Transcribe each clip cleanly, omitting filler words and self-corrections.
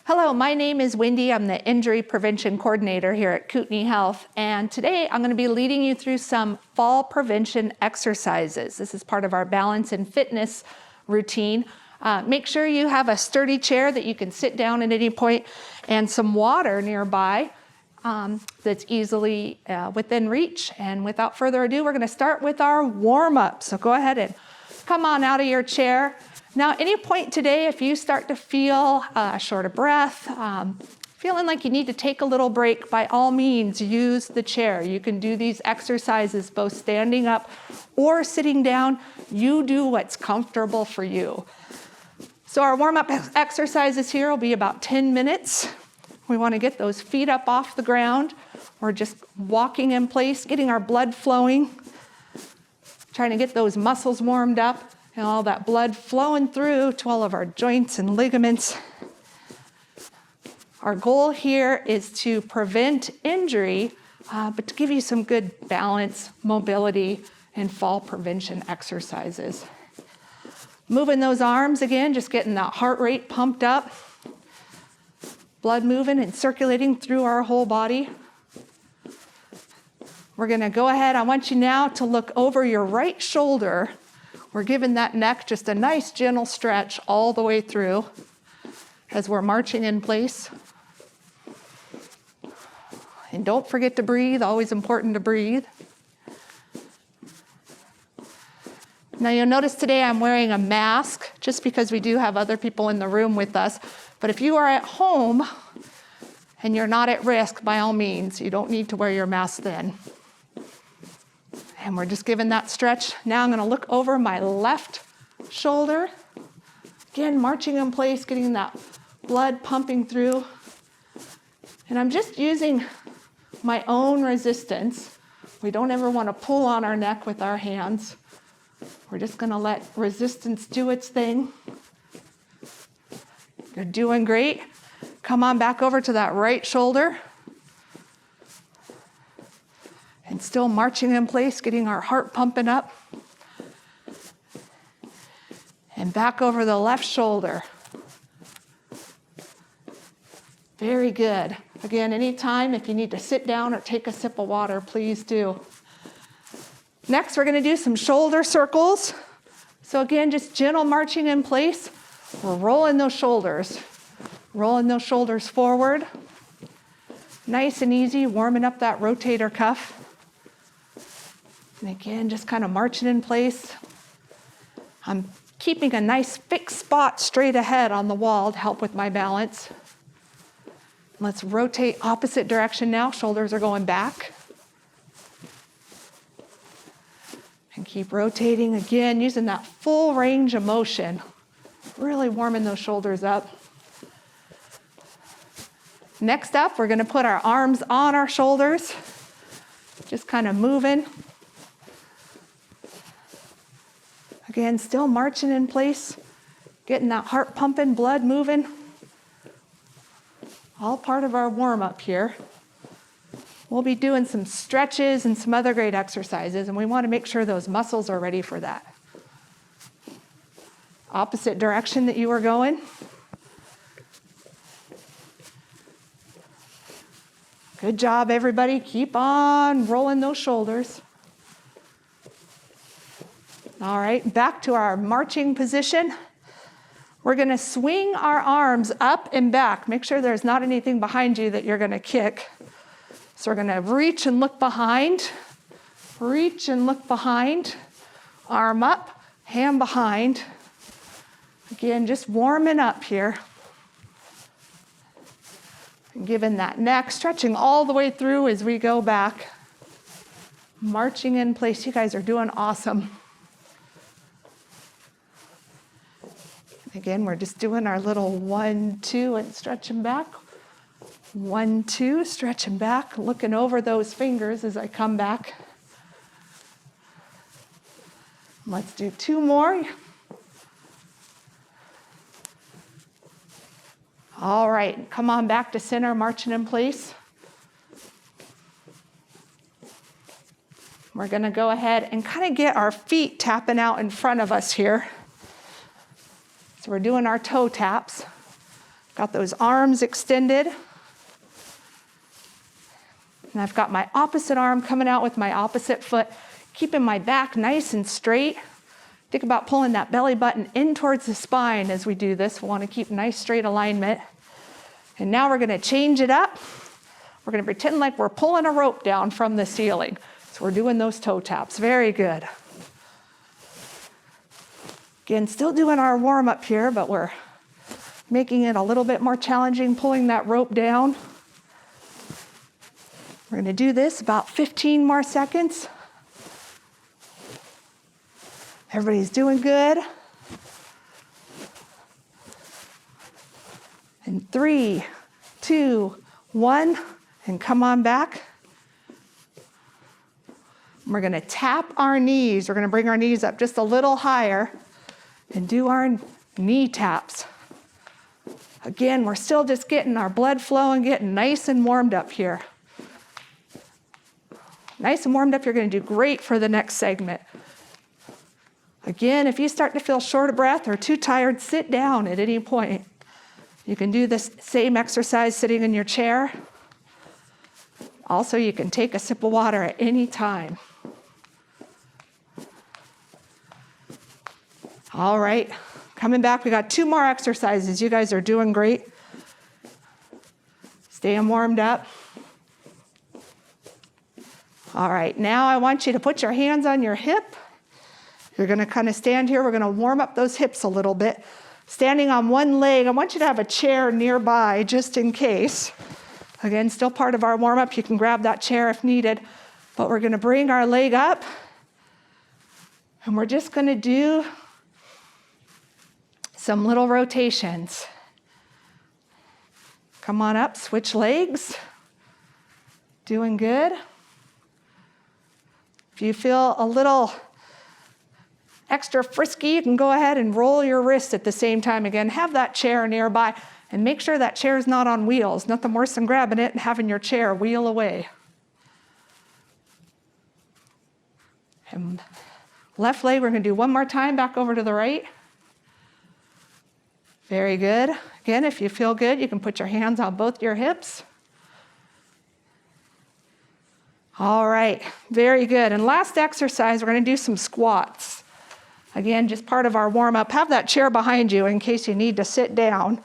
Hello, my name is Wendy. I'm the Injury Prevention Coordinator here at Kootenai Health, and today I'm going to be leading you through some fall prevention exercises. This is part of our balance and fitness routine. Make sure you have a sturdy chair that you can sit down at any point and some water nearby that's easily within reach. And without further ado, we're going to start with our warm-up. So go ahead and come on out of your chair. Now, at any point today, if you start to feel short of breath, feeling like you need to take a little break, by all means, use the chair. You can do these exercises both standing up or sitting down. You do what's comfortable for you. So our warm-up exercises here will be about 10 minutes. We want to get those feet up off the ground. We're just walking in place, getting our blood flowing, trying to get those muscles warmed up, and all that blood flowing through to all of our joints and ligaments. Our goal here is to prevent injury, but to give you some good balance, mobility, and fall prevention exercises. Moving those arms again, just getting that heart rate pumped up, blood moving and circulating through our whole body. We're gonna go ahead, I want you now to look over your right shoulder. We're giving that neck just a nice gentle stretch all the way through as we're marching in place. And don't forget to breathe, always important to breathe. Now you'll notice today I'm wearing a mask just because we do have other people in the room with us. But if you are at home and you're not at risk, by all means, you don't need to wear your mask then. And we're just giving that stretch. Now I'm gonna look over my left shoulder. Again, marching in place, getting that blood pumping through. And I'm just using my own resistance. We don't ever wanna pull on our neck with our hands. We're just gonna let resistance do its thing. You're doing great. Come on back over to that right shoulder. And still marching in place, getting our heart pumping up. And back over the left shoulder. Very good. Again, anytime if you need to sit down or take a sip of water, please do. Next, we're gonna do some shoulder circles. So again, just gentle marching in place. We're rolling those shoulders forward. Nice and easy, warming up that rotator cuff. And again, just kind of marching in place. I'm keeping a nice fixed spot straight ahead on the wall to help with my balance. Let's rotate opposite direction now. Shoulders are going back. And keep rotating again, using that full range of motion. Really warming those shoulders up. Next up, we're gonna put our arms on our shoulders. Just kind of moving. Again, still marching in place, getting that heart pumping, blood moving. All part of our warm-up here. We'll be doing some stretches and some other great exercises, and we want to make sure those muscles are ready for that. Opposite direction that you were going. Good job, everybody. Keep on rolling those shoulders. All right, back to our marching position. We're gonna swing our arms up and back. Make sure there's not anything behind you that you're gonna kick. So we're gonna reach and look behind, arm up, hand behind. Again, just warming up here. And giving that neck, stretching all the way through as we go back. Marching in place, you guys are doing awesome. Again, we're just doing our little 1, 2, and stretching back. 1, 2, stretching back, looking over those fingers as I come back. Let's do 2 more. All right, come on back to center, marching in place. We're gonna go ahead and kind of get our feet tapping out in front of us here. So we're doing our toe taps. Got those arms extended. And I've got my opposite arm coming out with my opposite foot, keeping my back nice and straight. Think about pulling that belly button in towards the spine as we do this. We want to keep nice straight alignment. And now we're going to change it up. We're going to pretend like we're pulling a rope down from the ceiling. So we're doing those toe taps. Very good. Again, still doing our warm up here, but we're making it a little bit more challenging, pulling that rope down. We're going to do this about 15 more seconds. Everybody's doing good. And 3, 2, 1, and come on back. We're going to tap our knees. We're going to bring our knees up just a little higher and do our knee taps. Again, we're still just getting our blood flowing, getting nice and warmed up here. Nice and warmed up, you're going to do great for the next segment. Again, if you start to feel short of breath or too tired, sit down at any point. You can do this same exercise sitting in your chair. Also, you can take a sip of water at any time. All right, coming back, we got 2 more exercises. You guys are doing great. Staying warmed up. All right, now I want you to put your hands on your hip. You're gonna kind of stand here. We're gonna warm up those hips a little bit. Standing on one leg, I want you to have a chair nearby just in case. Again, still part of our warm up. You can grab that chair if needed, but we're gonna bring our leg up and we're just gonna do some little rotations. Come on up, switch legs. Doing good. If you feel a little extra frisky, you can go ahead and roll your wrist at the same time. Again, have that chair nearby and make sure that chair is not on wheels. Nothing worse than grabbing it and having your chair wheel away. And left leg, we're gonna do one more time, back over to the right. Very good. Again, if you feel good, you can put your hands on both your hips. All right, very good. And last exercise, we're gonna do some squats. Again, just part of our warm up. Have that chair behind you in case you need to sit down.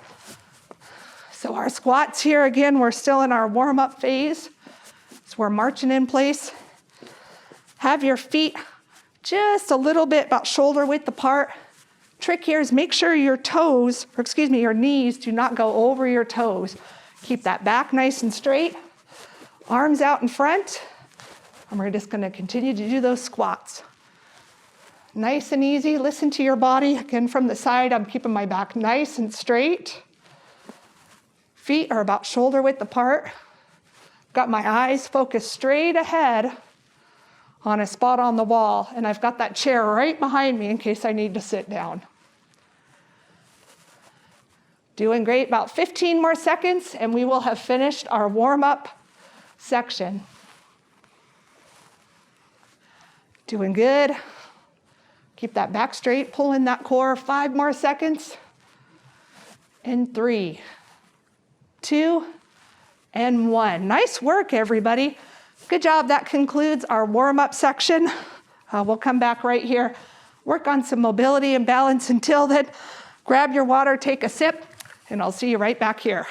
So our squats here, again, we're still in our warm up phase. So we're marching in place. Have your feet just a little bit about shoulder width apart. Trick here is make sure your toes, or excuse me, your knees do not go over your toes. Keep that back nice and straight. Arms out in front. And we're just gonna continue to do those squats. Nice and easy, listen to your body. Again, from the side, I'm keeping my back nice and straight. Feet are about shoulder width apart. Got my eyes focused straight ahead on a spot on the wall, and I've got that chair right behind me in case I need to sit down. Doing great, about 15 more seconds, and we will have finished our warm-up section. Doing good. Keep that back straight, pull in that core, 5 more seconds. And 3, 2, and 1. Nice work, everybody. Good job, that concludes our warm-up section. We'll come back right here, work on some mobility and balance. Until then, grab your water, take a sip, and I'll see you right back here.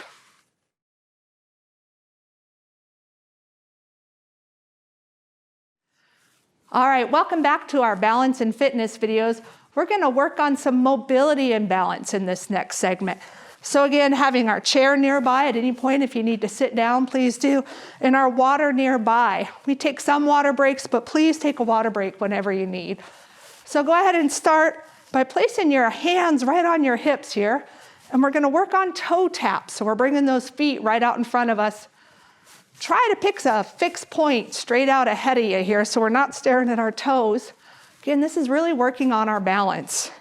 All right, welcome back to our balance and fitness videos. We're gonna work on some mobility and balance in this next segment. So again, having our chair nearby at any point, if you need to sit down, please do, and our water nearby. We take some water breaks, but please take a water break whenever you need. So go ahead and start by placing your hands right on your hips here, and we're gonna work on toe taps. So we're bringing those feet right out in front of us. Try to pick a fixed point straight out ahead of you here so we're not staring at our toes. Again, this is really working on our balance.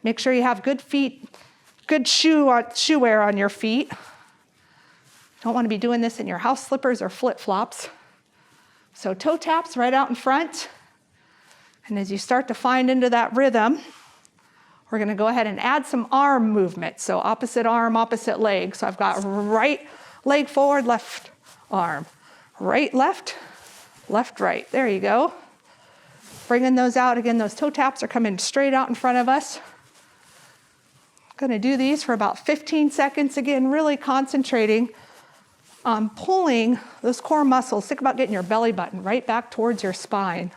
Make sure you have good feet, good shoe wear on your feet. Don't want to be doing this in your house slippers or flip-flops. So toe taps right out in front. And as you start to find into that rhythm, we're gonna go ahead and add some arm movement. So opposite arm, opposite leg. So I've got right leg forward, left arm. Right, left, right. There you go. Bringing those out again. Those toe taps are coming straight out in front of us. Gonna do these for about 15 seconds. Again, really concentrating on pulling those core muscles. Think about getting your belly button right back towards your spine.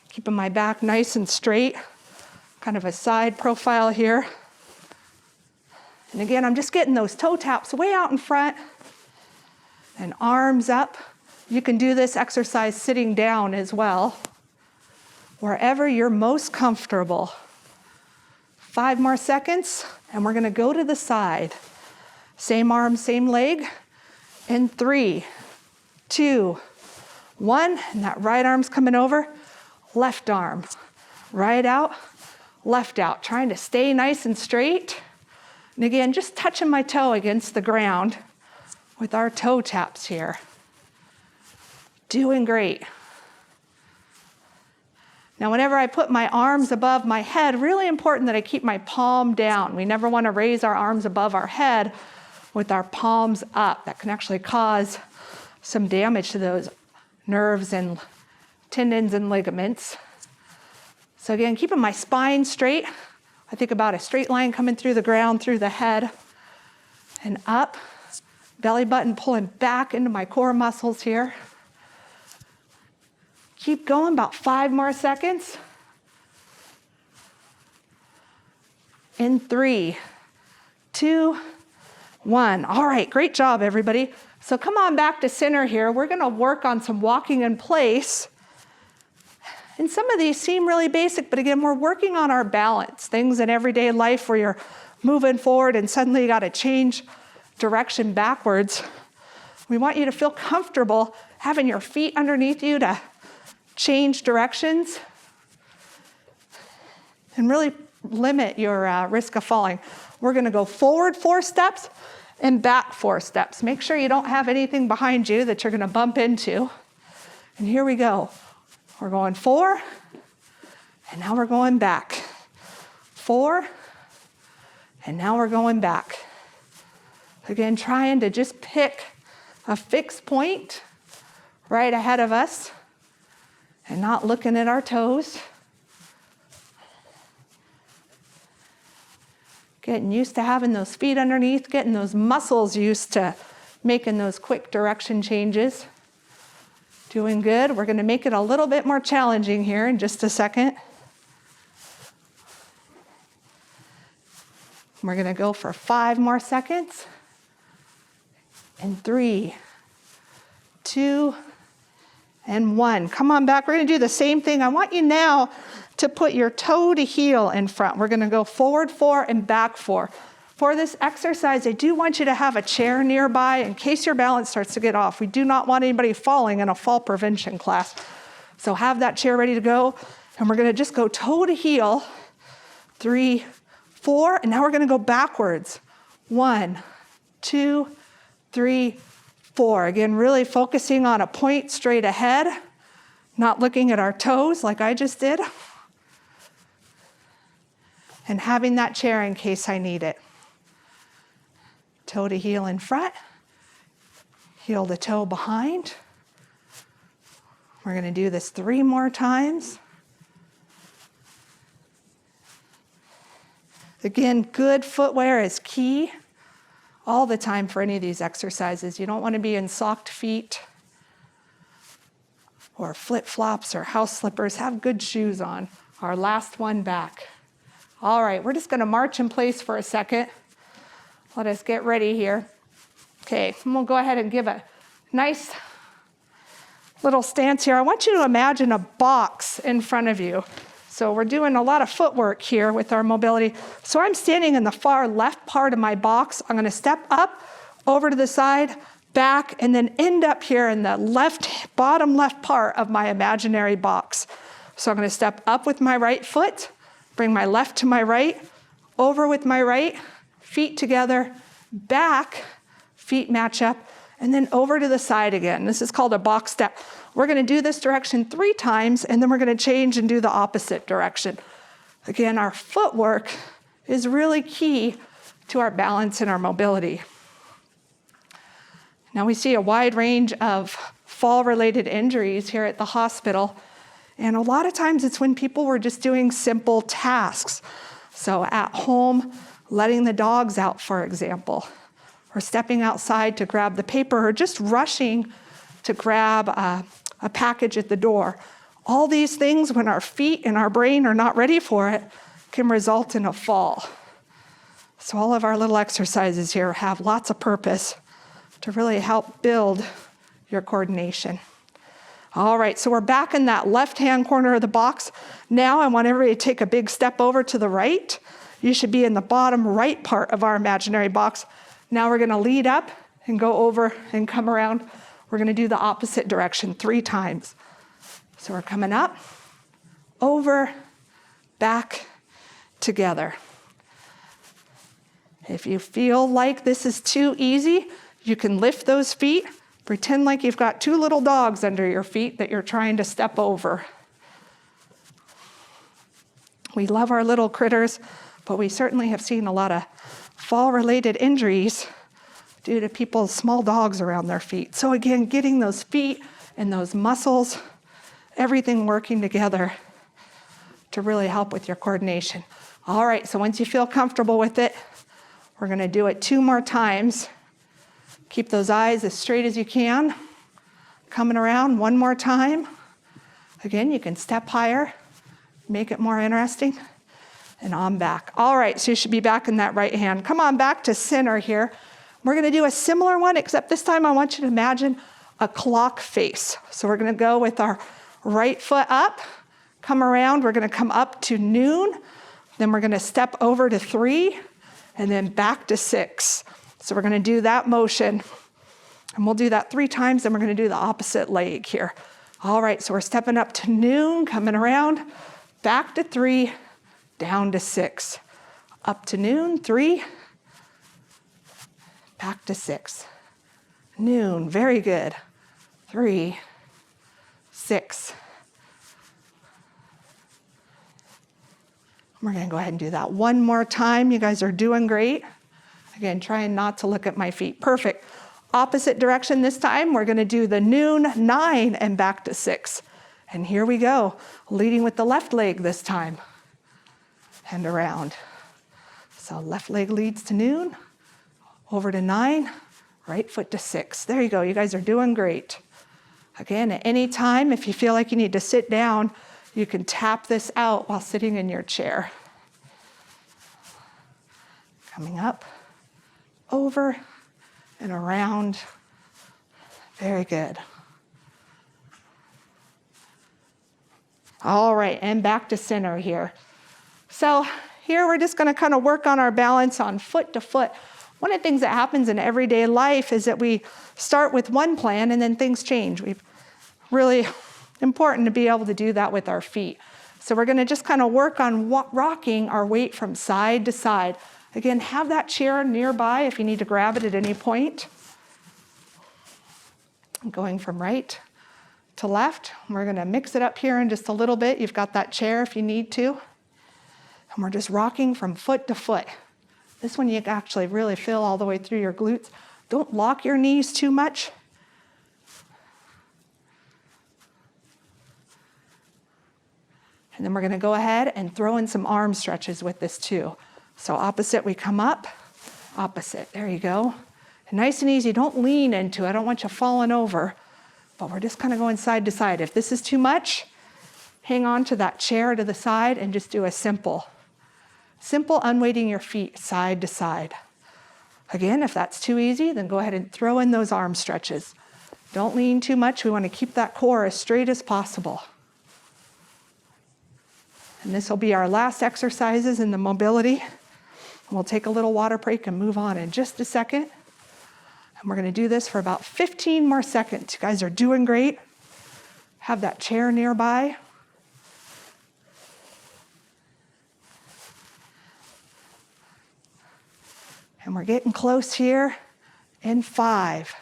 Keeping my back nice and straight. Kind of a side profile here. And again, I'm just getting those toe taps way out in front and arms up. You can do this exercise sitting down as well, wherever you're most comfortable. 5 more seconds, and we're gonna go to the side. Same arm, same leg. In 3, 2, 1, and that right arm's coming over. Left arm, right out, left out. Trying to stay nice and straight. And again, just touching my toe against the ground with our toe taps here. Doing great. Now, whenever I put my arms above my head, really important that I keep my palm down. We never want to raise our arms above our head with our palms up. That can actually cause some damage to those nerves and tendons and ligaments. So again, keeping my spine straight. I think about a straight line coming through the ground, through the head, and up. Belly button pulling back into my core muscles here. Keep going, about 5 more seconds. In 3, 2, 1. All right, great job, everybody. So come on back to center here. We're gonna work on some walking in place. And some of these seem really basic, but again, we're working on our balance. Things in everyday life where you're moving forward and suddenly you gotta change direction backwards. We want you to feel comfortable having your feet underneath you to change directions and really limit your risk of falling. We're gonna go forward 4 steps and back 4 steps. Make sure you don't have anything behind you that you're gonna bump into. And here we go. We're going 4, and now we're going back. 4, and now we're going back. Again, trying to just pick a fixed point right ahead of us and not looking at our toes. Getting used to having those feet underneath, getting those muscles used to making those quick direction changes. Doing good. We're gonna make it a little bit more challenging here in just a second. We're gonna go for 5 more seconds. And 3, 2, and 1. Come on back. We're gonna do the same thing. I want you now to put your toe to heel in front. We're gonna go forward 4 and back 4. For this exercise, I do want you to have a chair nearby in case your balance starts to get off. We do not want anybody falling in a fall prevention class. So have that chair ready to go. And we're gonna just go toe to heel. 3, 4, and now we're gonna go backwards. 1, 2, 3, 4. Again, really focusing on a point straight ahead, not looking at our toes like I just did. And having that chair in case I need it. Toe to heel in front, heel to toe behind. We're gonna do this 3 more times. Again, good footwear is key all the time for any of these exercises. You don't wanna be in socked feet or flip-flops or house slippers. Have good shoes on. Our last one back. All right, we're just gonna march in place for a second. Let us get ready here. Okay, and we'll go ahead and give a nice little stance here. I want you to imagine a box in front of you. So we're doing a lot of footwork here with our mobility. So I'm standing in the far left part of my box. I'm gonna step up, over to the side, back, and then end up here in the bottom left part of my imaginary box. So I'm gonna step up with my right foot, bring my left to my right, over with my right, feet together, back, feet match up, and then over to the side again. This is called a box step. We're gonna do this direction 3 times, and then we're gonna change and do the opposite direction. Again, our footwork is really key to our balance and our mobility. Now we see a wide range of fall-related injuries here at the hospital, and a lot of times it's when people were just doing simple tasks. So at home, letting the dogs out, for example, or stepping outside to grab the paper, or just rushing to grab a package at the door. All these things, when our feet and our brain are not ready for it, can result in a fall. So all of our little exercises here have lots of purpose to really help build your coordination. All right, so we're back in that left-hand corner of the box. Now I want everybody to take a big step over to the right. You should be in the bottom right part of our imaginary box. Now we're gonna lead up and go over and come around. We're gonna do the opposite direction 3 times. So we're coming up, over, back, together. If you feel like this is too easy, you can lift those feet. Pretend like you've got 2 little dogs under your feet that you're trying to step over. We love our little critters, but we certainly have seen a lot of fall-related injuries due to people's small dogs around their feet. So again, getting those feet and those muscles, everything working together to really help with your coordination. All right, so once you feel comfortable with it, we're gonna do it 2 more times. Keep those eyes as straight as you can. Coming around 1 more time. Again, you can step higher, make it more interesting, and on back. All right, so you should be back in that right hand. Come on back to center here. We're gonna do a similar one, except this time I want you to imagine a clock face. So we're gonna go with our right foot up, come around, we're gonna come up to noon, then we're gonna step over to 3, and then back to 6. So we're gonna do that motion, and we'll do that 3 times, then we're gonna do the opposite leg here. All right, so we're stepping up to noon, coming around, back to 3, down to 6. Up to noon, 3, back to 6. Noon, very good. 3, 6. We're gonna go ahead and do that 1 more time. You guys are doing great. Again, trying not to look at my feet. Perfect. Opposite direction this time. We're gonna do the noon, 9, and back to 6. And here we go. Leading with the left leg this time. And around. So left leg leads to noon, over to 9, right foot to 6. There you go. You guys are doing great. Again, at any time, if you feel like you need to sit down, you can tap this out while sitting in your chair. Coming up, over, and around. Very good. All right, and back to center here. So here we're just gonna kind of work on our balance on foot to foot. One of the things that happens in everyday life is that we start with one plan and then things change. We've really important to be able to do that with our feet. So we're gonna just kind of work on rocking our weight from side to side. Again, have that chair nearby if you need to grab it at any point. Going from right to left. We're gonna mix it up here in just a little bit. You've got that chair if you need to. And we're just rocking from foot to foot. This one you can actually really feel all the way through your glutes. Don't lock your knees too much. And then we're gonna go ahead and throw in some arm stretches with this too. So opposite, we come up, opposite, there you go. And nice and easy, don't lean into it. I don't want you falling over, but we're just kind of going side to side. If this is too much, hang on to that chair to the side and just do a simple unweighting your feet side to side. Again, if that's too easy, then go ahead and throw in those arm stretches. Don't lean too much. We want to keep that core as straight as possible. And this will be our last exercises in the mobility. We'll take a little water break and move on in just a second. And we're gonna do this for about 15 more seconds. You guys are doing great. Have that chair nearby. And we're getting close here in 5,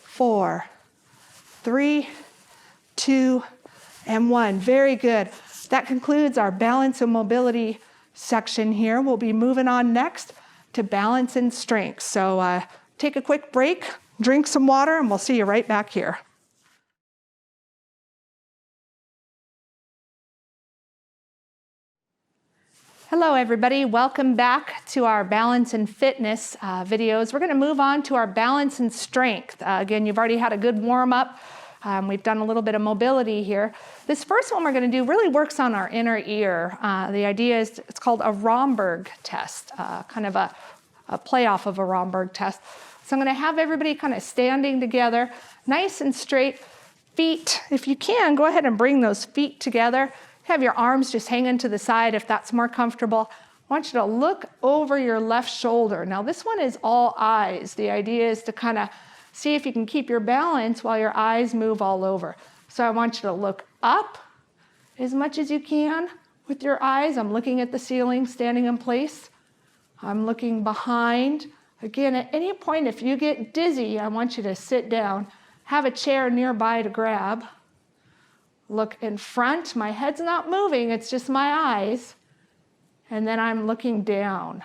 4, 3, 2, and 1. Very good. That concludes our balance and mobility section here. We'll be moving on next to balance and strength. So take a quick break, drink some water, and we'll see you right back here. Hello everybody, welcome back to our balance and fitness videos. We're going to move on to our balance and strength. Again, you've already had a good warm up. We've done a little bit of mobility here. This first one we're going to do really works on our inner ear. The idea is it's called a Romberg test, kind of a play off of a Romberg test. So I'm going to have everybody kind of standing together, nice and straight. Feet, if you can, go ahead and bring those feet together. Have your arms just hanging to the side if that's more comfortable. I want you to look over your left shoulder. Now this one is all eyes. The idea is to kind of see if you can keep your balance while your eyes move all over. So I want you to look up as much as you can with your eyes. I'm looking at the ceiling, standing in place. I'm looking behind. Again, at any point, if you get dizzy, I want you to sit down. Have a chair nearby to grab. Look in front, my head's not moving, it's just my eyes. And then I'm looking down.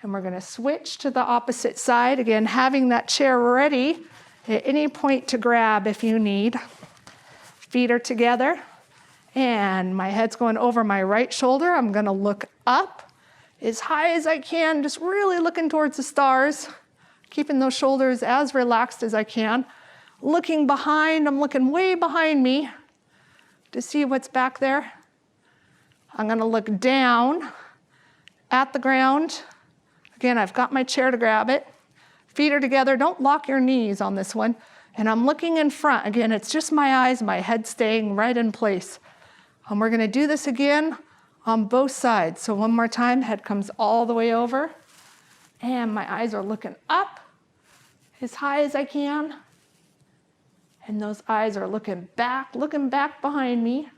And we're gonna switch to the opposite side. Again, having that chair ready at any point to grab if you need. Feet are together. And my head's going over my right shoulder. I'm gonna look up as high as I can, just really looking towards the stars, keeping those shoulders as relaxed as I can. Looking behind, I'm looking way behind me to see what's back there. I'm gonna look down at the ground. Again, I've got my chair to grab it. Feet are together, don't lock your knees on this one. And I'm looking in front. Again, it's just my eyes, my head staying right in place. And we're gonna do this again on both sides. So one more time, head comes all the way over. And my eyes are looking up as high as I can. And those eyes are looking back behind me.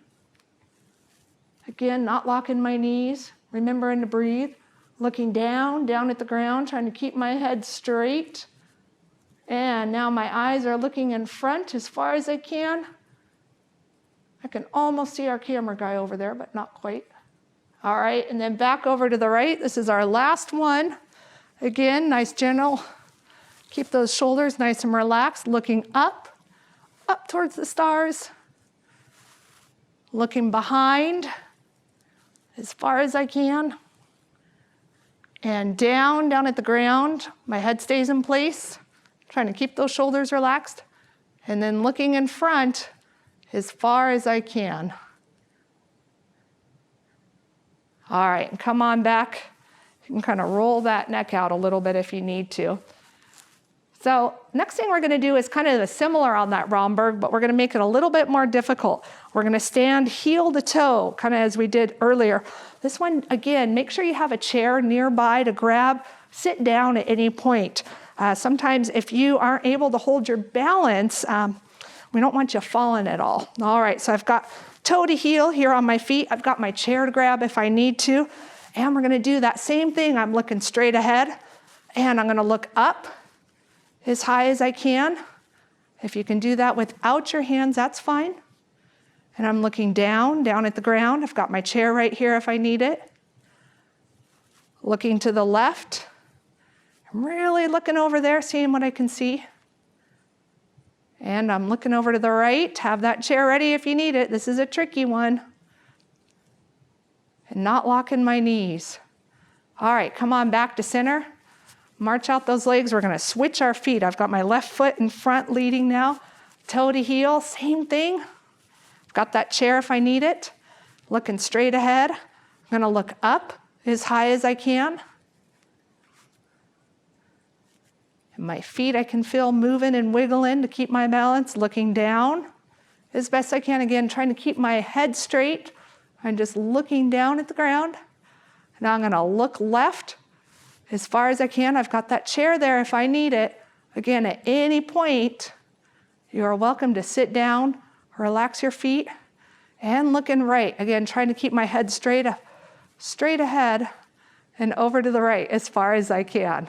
Again, not locking my knees, remembering to breathe. Looking down at the ground, trying to keep my head straight. And now my eyes are looking in front as far as I can. I can almost see our camera guy over there, but not quite. All right, and then back over to the right. This is our last one. Again, nice gentle. Keep those shoulders nice and relaxed, looking up towards the stars. Looking behind as far as I can. And down at the ground. My head stays in place, trying to keep those shoulders relaxed. And then looking in front as far as I can. All right, come on back. You can kind of roll that neck out a little bit if you need to. So next thing we're gonna do is kind of similar on that Romberg, but we're gonna make it a little bit more difficult. We're gonna stand heel to toe, kind of as we did earlier. This one, again, make sure you have a chair nearby to grab, sit down at any point. Sometimes if you aren't able to hold your balance, we don't want you falling at all. All right, so I've got toe to heel here on my feet. I've got my chair to grab if I need to. And we're gonna do that same thing. I'm looking straight ahead and I'm gonna look up as high as I can. If you can do that without your hands, that's fine. And I'm looking down at the ground. I've got my chair right here if I need it. Looking to the left. I'm really looking over there, seeing what I can see. And I'm looking over to the right. Have that chair ready if you need it. This is a tricky one. And not locking my knees. All right, come on back to center. March out those legs. We're gonna switch our feet. I've got my left foot in front leading now. Toe to heel, same thing. I've got that chair if I need it. Looking straight ahead. I'm gonna look up as high as I can. And my feet I can feel moving and wiggling to keep my balance. Looking down as best I can. Again, trying to keep my head straight. I'm just looking down at the ground. Now I'm gonna look left as far as I can. I've got that chair there if I need it. Again, at any point, you are welcome to sit down, relax your feet, and looking right. Again, trying to keep my head straight ahead and over to the right as far as I can.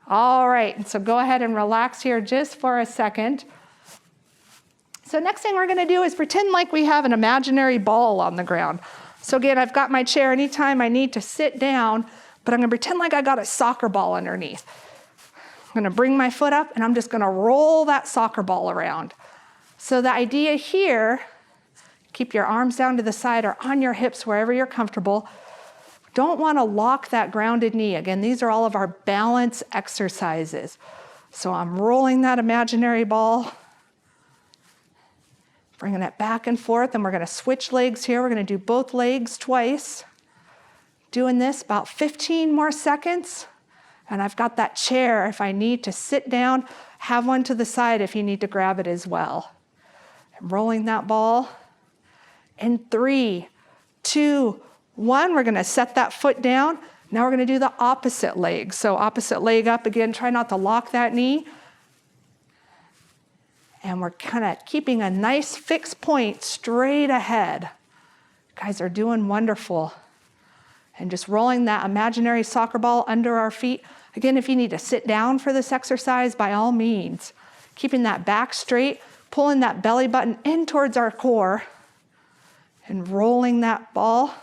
All right, so go ahead and relax here just for a second. So next thing we're gonna do is pretend like we have an imaginary ball on the ground. So again, I've got my chair anytime I need to sit down, but I'm gonna pretend like I got a soccer ball underneath. I'm gonna bring my foot up and I'm just gonna roll that soccer ball around. So the idea here, keep your arms down to the side or on your hips, wherever you're comfortable. Don't wanna lock that grounded knee. Again, these are all of our balance exercises. So I'm rolling that imaginary ball, bringing it back and forth, and we're gonna switch legs here. We're gonna do both legs twice. Doing this about 15 more seconds, and I've got that chair if I need to sit down, have one to the side if you need to grab it as well. I'm rolling that ball. In 3, 2, 1, we're gonna set that foot down. Now we're gonna do the opposite leg. So opposite leg up again, try not to lock that knee. And we're kind of keeping a nice fixed point straight ahead. You guys are doing wonderful. And just rolling that imaginary soccer ball under our feet. Again, if you need to sit down for this exercise, by all means. Keeping that back straight, pulling that belly button in towards our core, and rolling that ball.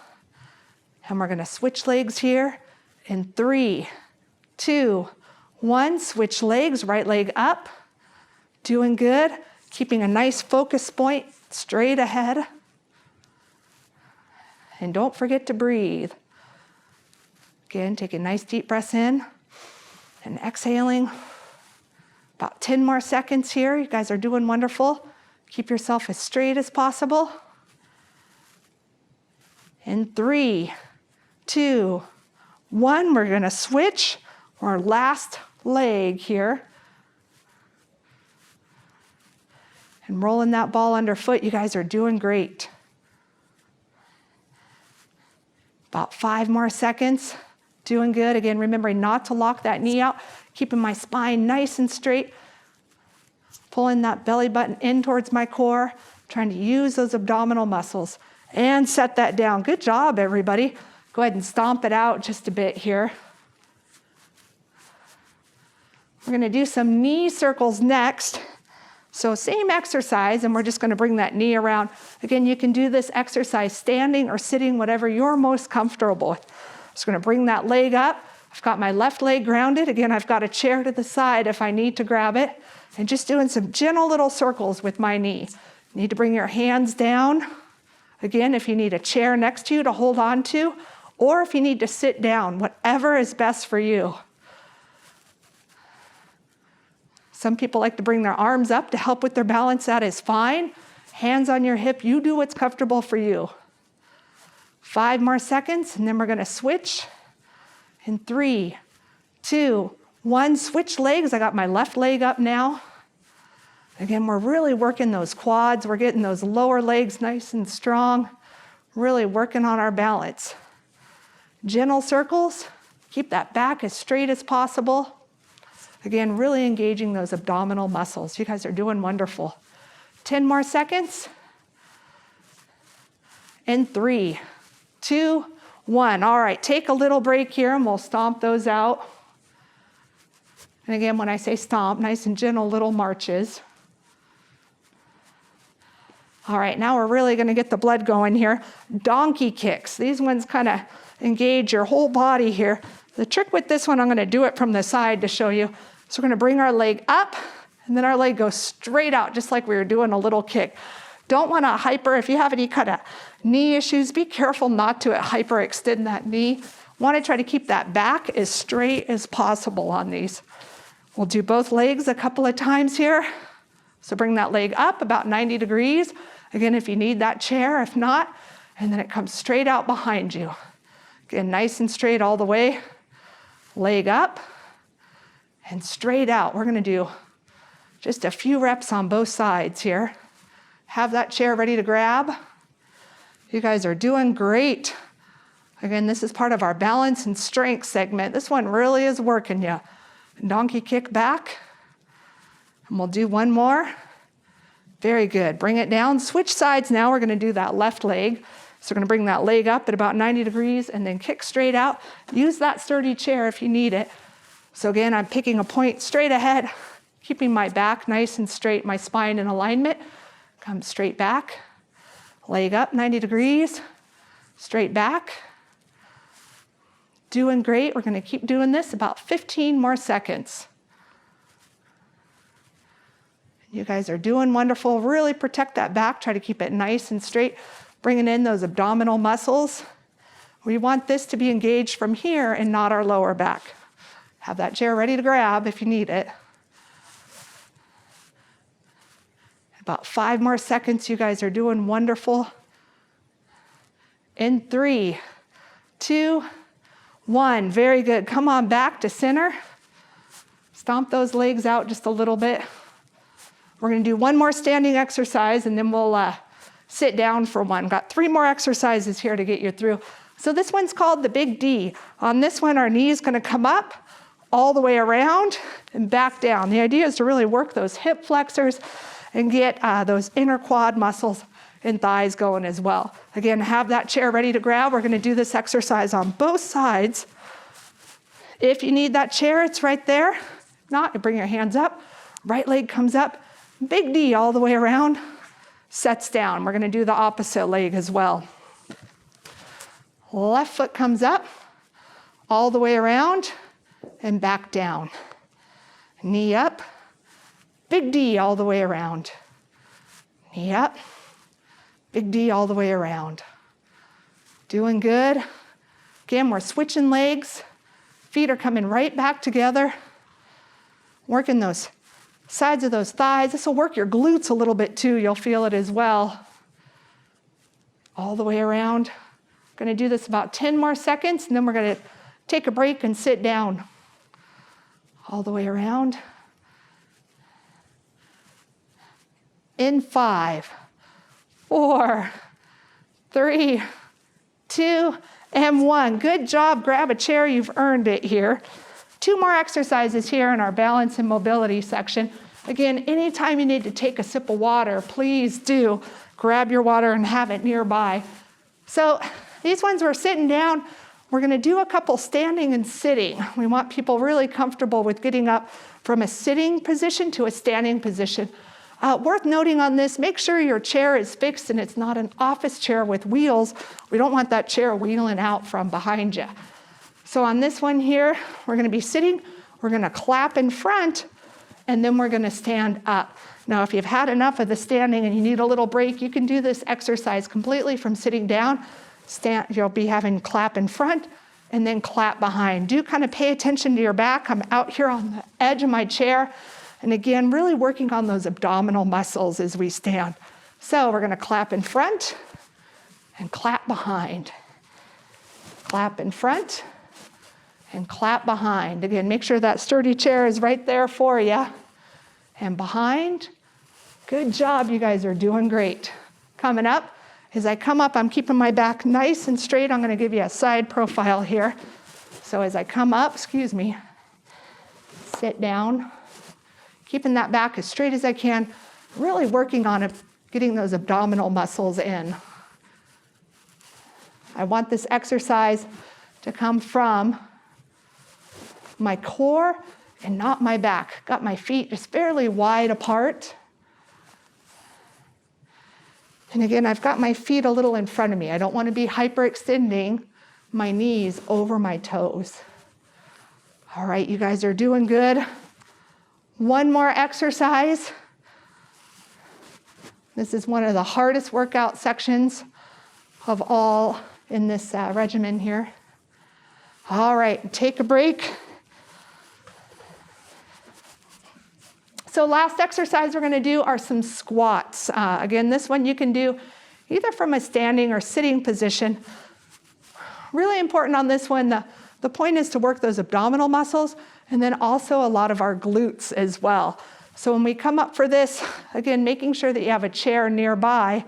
And we're gonna switch legs here in 3, 2, 1. Switch legs, right leg up. Doing good, keeping a nice focus point straight ahead. And don't forget to breathe. Again, take a nice deep breath in and exhaling. About 10 more seconds here. You guys are doing wonderful. Keep yourself as straight as possible. In 3, 2, 1, we're gonna switch our last leg here. And rolling that ball underfoot, you guys are doing great. About 5 more seconds, doing good. Again, remembering not to lock that knee out, keeping my spine nice and straight, pulling that belly button in towards my core, trying to use those abdominal muscles, and set that down. Good job, everybody. Go ahead and stomp it out just a bit here. We're gonna do some knee circles next. So same exercise, and we're just gonna bring that knee around. Again, you can do this exercise standing or sitting, whatever you're most comfortable with. Just gonna bring that leg up. I've got my left leg grounded. Again, I've got a chair to the side if I need to grab it. And just doing some gentle little circles with my knee. You need to bring your hands down. Again, if you need a chair next to you to hold on to, or if you need to sit down, whatever is best for you. Some people like to bring their arms up to help with their balance. That is fine. Hands on your hip. You do what's comfortable for you. 5 more seconds, and then we're gonna switch. In 3, 2, 1, switch legs. I got my left leg up now. Again, we're really working those quads. We're getting those lower legs nice and strong. Really working on our balance. Gentle circles. Keep that back as straight as possible. Again, really engaging those abdominal muscles. You guys are doing wonderful. 10 more seconds. And 3, 2, 1. All right, take a little break here and we'll stomp those out. And again, when I say stomp, nice and gentle little marches. All right, now we're really gonna get the blood going here. Donkey kicks. These ones kind of engage your whole body here. The trick with this one, I'm gonna do it from the side to show you. So we're gonna bring our leg up, and then our leg goes straight out, just like we were doing a little kick. Don't wanna if you have any kind of knee issues, be careful not to hyperextend that knee. Wanna try to keep that back as straight as possible on these. We'll do both legs a couple of times here. So bring that leg up about 90 degrees. Again, if you need that chair, if not, and then it comes straight out behind you. Again, nice and straight all the way. Leg up and straight out. We're gonna do just a few reps on both sides here. Have that chair ready to grab. You guys are doing great. Again, this is part of our balance and strength segment. This one really is working you. Donkey kick back. And we'll do one more. Very good. Bring it down. Switch sides now. We're going to do that left leg. So we're going to bring that leg up at about 90 degrees and then kick straight out. Use that sturdy chair if you need it. So again, I'm picking a point straight ahead, keeping my back nice and straight, my spine in alignment. Come straight back, leg up 90 degrees, straight back. Doing great. We're going to keep doing this about 15 more seconds. You guys are doing wonderful. Really protect that back. Try to keep it nice and straight, bringing in those abdominal muscles. We want this to be engaged from here and not our lower back. Have that chair ready to grab if you need it. About 5 more seconds. You guys are doing wonderful. In 3, 2, 1. Very good. Come on back to center. Stomp those legs out just a little bit. We're going to do one more standing exercise, and then we'll sit down for one. Got 3 more exercises here to get you through. So this one's called the Big D. On this one, our knee is going to come up all the way around and back down. The idea is to really work those hip flexors and get those inner quad muscles and thighs going as well. Again, have that chair ready to grab. We're going to do this exercise on both sides. If you need that chair, it's right there. If not, you bring your hands up. Right leg comes up. Big D all the way around, sets down. We're going to do the opposite leg as well. Left foot comes up, all the way around, and back down. Knee up, big D all the way around. Knee up, big D all the way around. Doing good. Again, we're switching legs. Feet are coming right back together. Working those sides of those thighs. This will work your glutes a little bit too. You'll feel it as well. All the way around. Going to do this about 10 more seconds, and then we're going to take a break and sit down. All the way around. In 5, 4, 3, 2, and 1. Good job. Grab a chair. You've earned it here. 2 more exercises here in our balance and mobility section. Again, anytime you need to take a sip of water, please do grab your water and have it nearby. So these ones we're sitting down. We're going to do a couple standing and sitting. We want people really comfortable with getting up from a sitting position to a standing position. Worth noting on this, make sure your chair is fixed and it's not an office chair with wheels. We don't want that chair wheeling out from behind you. So on this one here, we're going to be sitting, we're going to clap in front, and then we're going to stand up. Now, if you've had enough of the standing and you need a little break, you can do this exercise completely from sitting down. You'll be having clap in front and then clap behind. Do kind of pay attention to your back. I'm out here on the edge of my chair. And again, really working on those abdominal muscles as we stand. So we're going to clap in front and clap behind. Clap in front and clap behind. Again, make sure that sturdy chair is right there for you. And behind. Good job, you guys are doing great. Coming up, as I come up, I'm keeping my back nice and straight. I'm going to give you a side profile here. So as I come up, sit down, keeping that back as straight as I can, really working on it, getting those abdominal muscles in. I want this exercise to come from my core and not my back. Got my feet just fairly wide apart. And again, I've got my feet a little in front of me. I don't want to be hyperextending my knees over my toes. All right, you guys are doing good. One more exercise. This is one of the hardest workout sections of all in this regimen here. All right, take a break. So last exercise we're going to do are some squats. Again, this one you can do either from a standing or sitting position. Really important on this one, the point is to work those abdominal muscles and then also a lot of our glutes as well. So when we come up for this, again, making sure that you have a chair nearby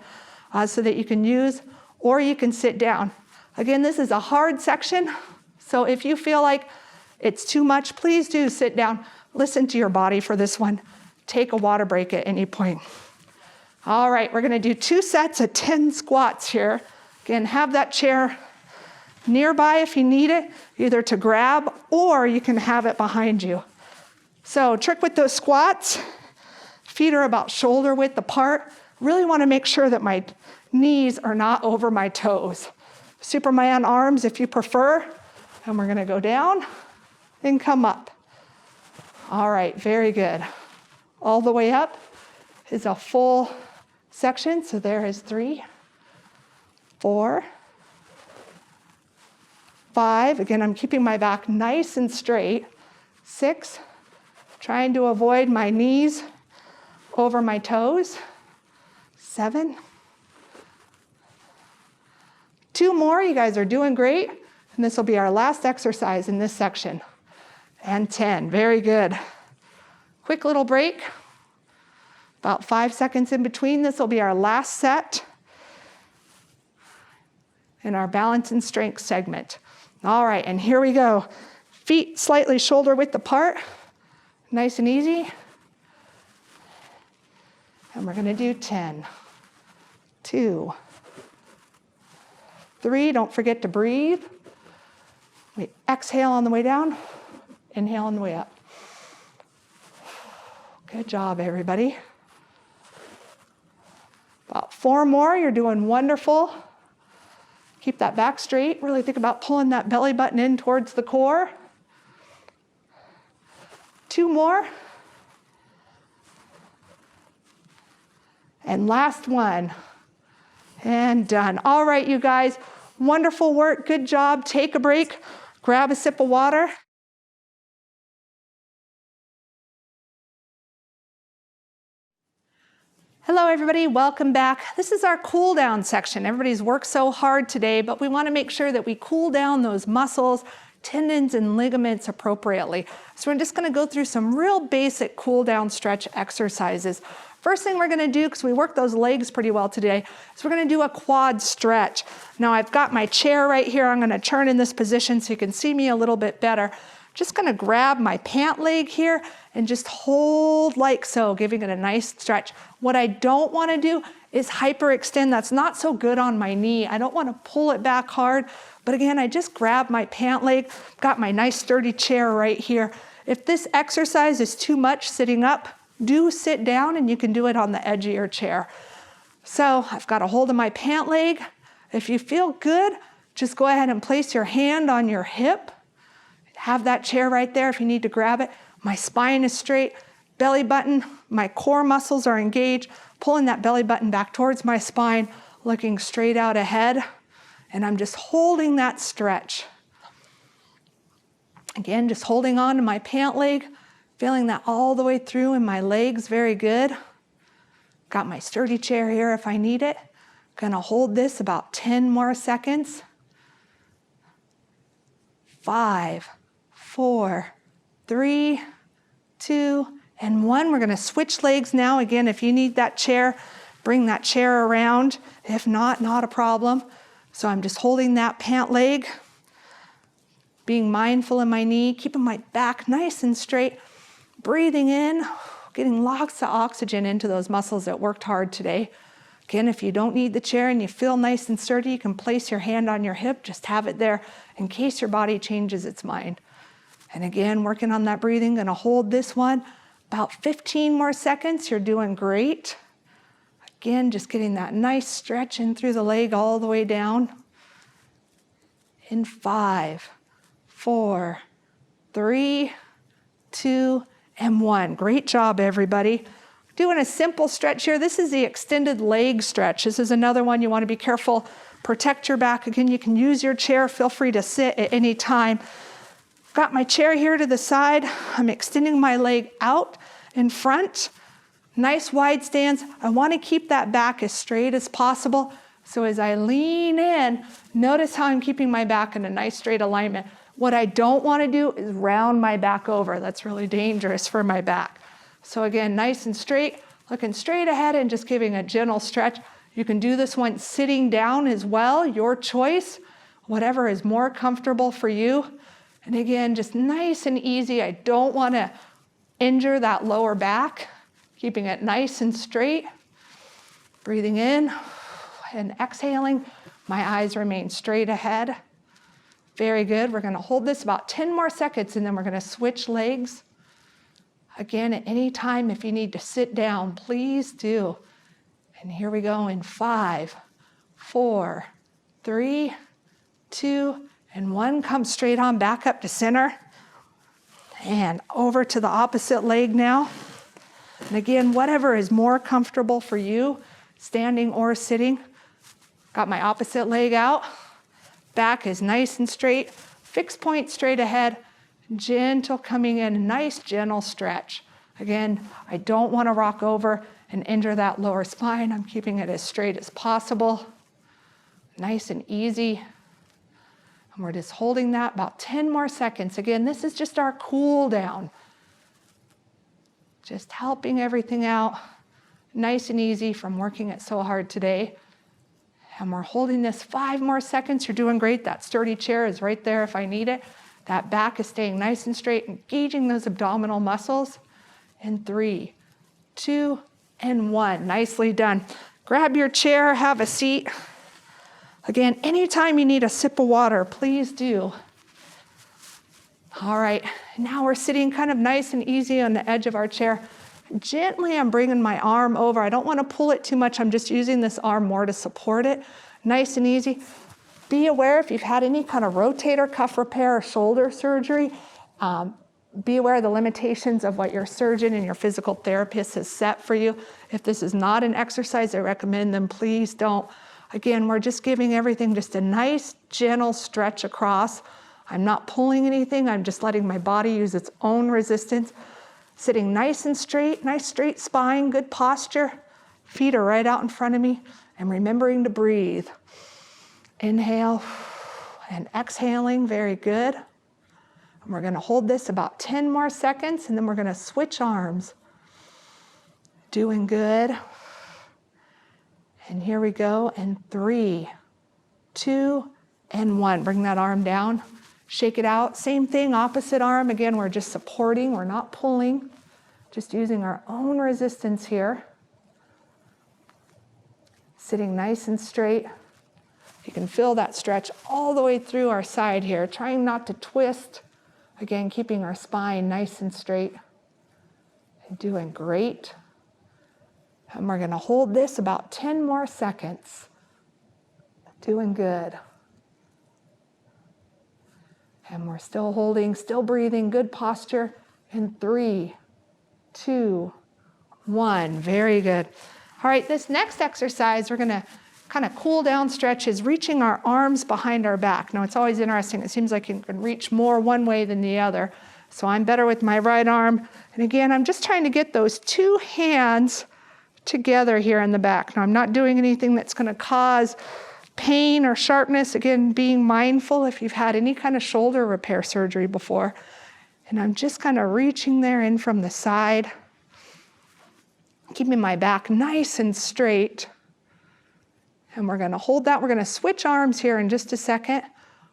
so that you can use or you can sit down. Again, this is a hard section, so if you feel like it's too much, please do sit down. Listen to your body for this one. Take a water break at any point. All right, we're going to do 2 sets of 10 squats here. Again, have that chair nearby if you need it, either to grab or you can have it behind you. So trick with those squats. Feet are about shoulder width apart. Really want to make sure that my knees are not over my toes. Superman arms if you prefer. And we're going to go down and come up. All right, very good. All the way up is a full section. So there is 3, 4, 5. Again, I'm keeping my back nice and straight. 6, trying to avoid my knees over my toes. 7. 2 more, you guys are doing great. And this will be our last exercise in this section. And 10, very good. Quick little break. About 5 seconds in between. This will be our last set in our balance and strength segment. All right, and here we go. Feet slightly shoulder width apart. Nice and easy. And we're gonna do 10, 2, 3. Don't forget to breathe. We exhale on the way down, inhale on the way up. Good job, everybody. About 4 more, you're doing wonderful. Keep that back straight. Really think about pulling that belly button in towards the core. 2 more. And last one. And done. All right, you guys. Wonderful work. Good job. Take a break. Grab a sip of water. Hello, everybody. Welcome back. This is our cool down section. Everybody's worked so hard today, but we want to make sure that we cool down those muscles, tendons, and ligaments appropriately. So we're just going to go through some real basic cool down stretch exercises. First thing we're going to do, because we worked those legs pretty well today, is we're going to do a quad stretch. Now I've got my chair right here. I'm going to turn in this position so you can see me a little bit better. Just going to grab my pant leg here and just hold like so, giving it a nice stretch. What I don't want to do is hyperextend. That's not so good on my knee. I don't want to pull it back hard. But again, I just grab my pant leg, got my nice sturdy chair right here. If this exercise is too much sitting up, do sit down and you can do it on the edge of your chair. So I've got a hold of my pant leg. If you feel good, just go ahead and place your hand on your hip. Have that chair right there if you need to grab it. My spine is straight, belly button, my core muscles are engaged, pulling that belly button back towards my spine, looking straight out ahead, and I'm just holding that stretch. Again, just holding on to my pant leg, feeling that all the way through in my legs, very good. Got my sturdy chair here if I need it. Gonna hold this about 10 more seconds. 5, 4, 3, 2, and 1. We're gonna switch legs now. Again, if you need that chair, bring that chair around. If not, not a problem. So I'm just holding that pant leg, being mindful in my knee, keeping my back nice and straight, breathing in, getting lots of oxygen into those muscles that worked hard today. Again, if you don't need the chair and you feel nice and sturdy, you can place your hand on your hip, just have it there in case your body changes its mind. And again, working on that breathing, gonna hold this one about 15 more seconds. You're doing great. Again, just getting that nice stretch in through the leg all the way down. In 5, 4, 3, 2, and 1. Great job, everybody. Doing a simple stretch here. This is the extended leg stretch. This is another one you want to be careful. Protect your back. Again, you can use your chair. Feel free to sit at any time. Got my chair here to the side. I'm extending my leg out in front. Nice wide stance. I want to keep that back as straight as possible. So as I lean in, notice how I'm keeping my back in a nice straight alignment. What I don't want to do is round my back over. That's really dangerous for my back. So again, nice and straight, looking straight ahead and just giving a gentle stretch. You can do this one sitting down as well, your choice, whatever is more comfortable for you. And again, just nice and easy. I don't want to injure that lower back, keeping it nice and straight. Breathing in and exhaling. My eyes remain straight ahead. Very good. We're going to hold this about 10 more seconds and then we're going to switch legs. Again, at any time, if you need to sit down, please do. And here we go in 5, 4, 3, 2, and 1. Come straight on back up to center. And over to the opposite leg now. And again, whatever is more comfortable for you, standing or sitting. Got my opposite leg out. Back is nice and straight. Fixed point straight ahead. Gentle coming in, nice gentle stretch. Again, I don't want to rock over and injure that lower spine. I'm keeping it as straight as possible. Nice and easy. And we're just holding that about 10 more seconds. Again, this is just our cool down. Just helping everything out. Nice and easy from working it so hard today. And we're holding this 5 more seconds. You're doing great. That sturdy chair is right there if I need it. That back is staying nice and straight, engaging those abdominal muscles. And 3, 2, and 1. Nicely done. Grab your chair, have a seat. Again, anytime you need a sip of water, please do. All right, now we're sitting kind of nice and easy on the edge of our chair. Gently, I'm bringing my arm over. I don't want to pull it too much. I'm just using this arm more to support it. Nice and easy. Be aware if you've had any kind of rotator cuff repair or shoulder surgery, be aware of the limitations of what your surgeon and your physical therapist has set for you. If this is not an exercise I recommend, then please don't. Again, we're just giving everything just a nice, gentle stretch across. I'm not pulling anything. I'm just letting my body use its own resistance. Sitting nice and straight, nice straight spine, good posture. Feet are right out in front of me. And remembering to breathe. Inhale and exhaling, very good. And we're going to hold this about 10 more seconds, and then we're going to switch arms. Doing good. And here we go, and 3, 2, and 1. Bring that arm down, shake it out. Same thing, opposite arm. Again, we're just supporting, we're not pulling, just using our own resistance here. Sitting nice and straight. You can feel that stretch all the way through our side here, trying not to twist. Again, keeping our spine nice and straight. And doing great. And we're going to hold this about 10 more seconds. Doing good. And we're still holding, still breathing, good posture. In 3, 2, 1. Very good. All right, this next exercise, we're going to kind of cool down stretches, reaching our arms behind our back. Now, it's always interesting. It seems like you can reach more one way than the other. So I'm better with my right arm. And again, I'm just trying to get those 2 hands together here in the back. Now, I'm not doing anything that's going to cause pain or sharpness. Again, being mindful if you've had any kind of shoulder repair surgery before. And I'm just kind of reaching there in from the side, keeping my back nice and straight. And we're going to hold that. We're going to switch arms here in just a second.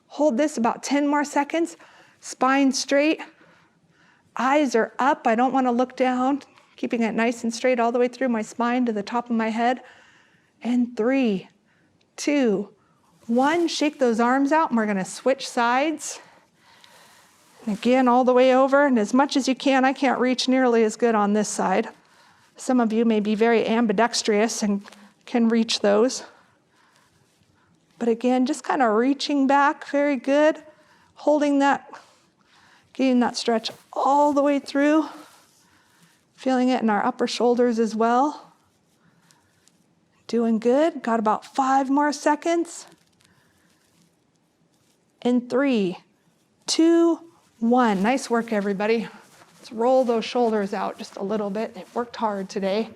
Hold this about 10 more seconds. Spine straight. Eyes are up. I don't want to look down. Keeping it nice and straight all the way through my spine to the top of my head. And 3, 2, 1. Shake those arms out, and we're going to switch sides. And again, all the way over, and as much as you can. I can't reach nearly as good on this side. Some of you may be very ambidextrous and can reach those. But again, just kind of reaching back, very good. Holding that, getting that stretch all the way through. Feeling it in our upper shoulders as well. Doing good. Got about 5 more seconds. In 3, 2, 1. Nice work, everybody. Let's roll those shoulders out just a little bit. They've worked hard today.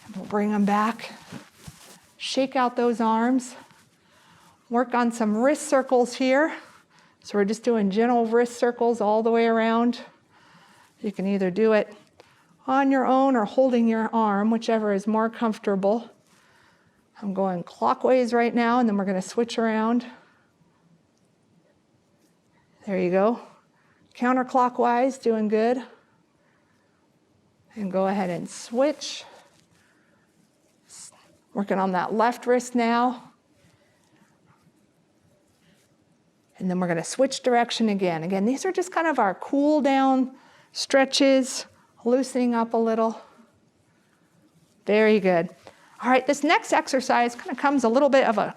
And we'll bring them back. Shake out those arms. Work on some wrist circles here. So we're just doing gentle wrist circles all the way around. You can either do it on your own or holding your arm, whichever is more comfortable. I'm going clockwise right now, and then we're going to switch around. There you go. Counterclockwise, doing good. And go ahead and switch. Working on that left wrist now. And then we're going to switch direction again. Again, these are just kind of our cool down stretches, loosening up a little. Very good. All right, this next exercise kind of comes a little bit of a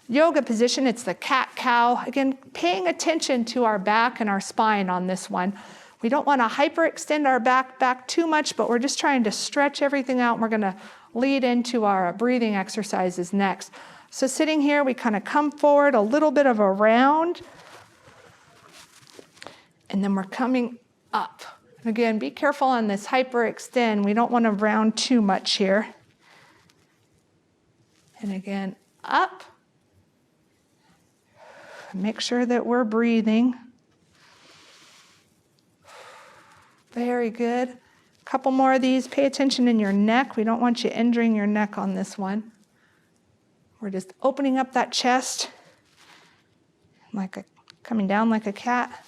yoga position. It's the cat-cow. Again, paying attention to our back and our spine on this one. We don't want to hyperextend our back too much, but we're just trying to stretch everything out. And we're going to lead into our breathing exercises next. So sitting here, we kind of come forward a little bit of a round, and then we're coming up. Again, be careful on this hyperextend. We don't want to round too much here. And again, up. Make sure that we're breathing. Very good. A couple more of these. Pay attention in your neck. We don't want you injuring your neck on this one. We're just opening up that chest, coming down like a cat,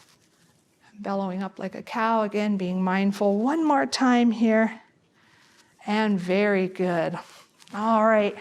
bellowing up like a cow. Again, being mindful. One more time here. And very good. All right.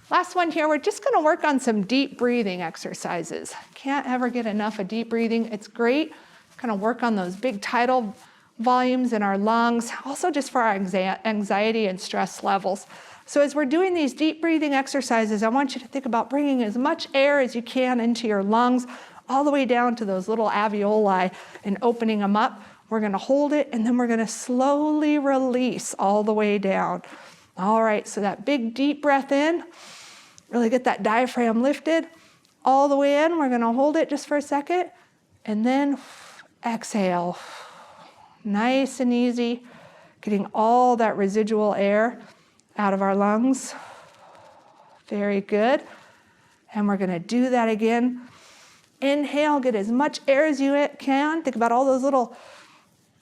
Last one here, we're just going to work on some deep breathing exercises. Can't ever get enough of deep breathing. It's great. Kind of work on those big tidal volumes in our lungs, also just for our anxiety and stress levels. So as we're doing these deep breathing exercises, I want you to think about bringing as much air as you can into your lungs, all the way down to those little alveoli and opening them up. We're going to hold it, and then we're going to slowly release all the way down. All right, so that big deep breath in, really get that diaphragm lifted all the way in. We're going to hold it just for a second, and then exhale. Nice and easy, getting all that residual air out of our lungs. Very good. And we're going to do that again. Inhale, get as much air as you can. Think about all those little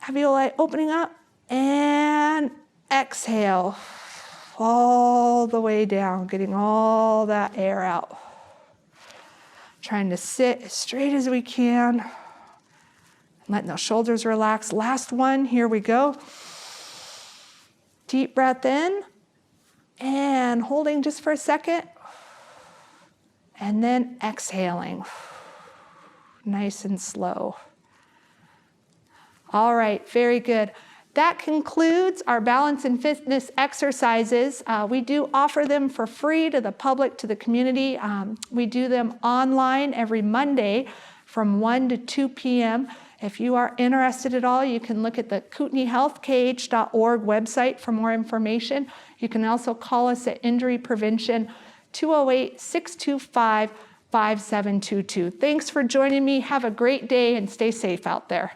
alveoli opening up. And exhale all the way down, getting all that air out. Trying to sit as straight as we can. Letting those shoulders relax. Last one, here we go. Deep breath in. And holding just for a second. And then exhaling. Nice and slow. All right, very good. That concludes our balance and fitness exercises. We do offer them for free to the public, to the community. We do them online every Monday from 1 to 2 p.m. If you are interested at all, you can look at the KootenaiHealthKH.org website for more information. You can also call us at Injury Prevention, 208-625-5722. Thanks for joining me. Have a great day and stay safe out there.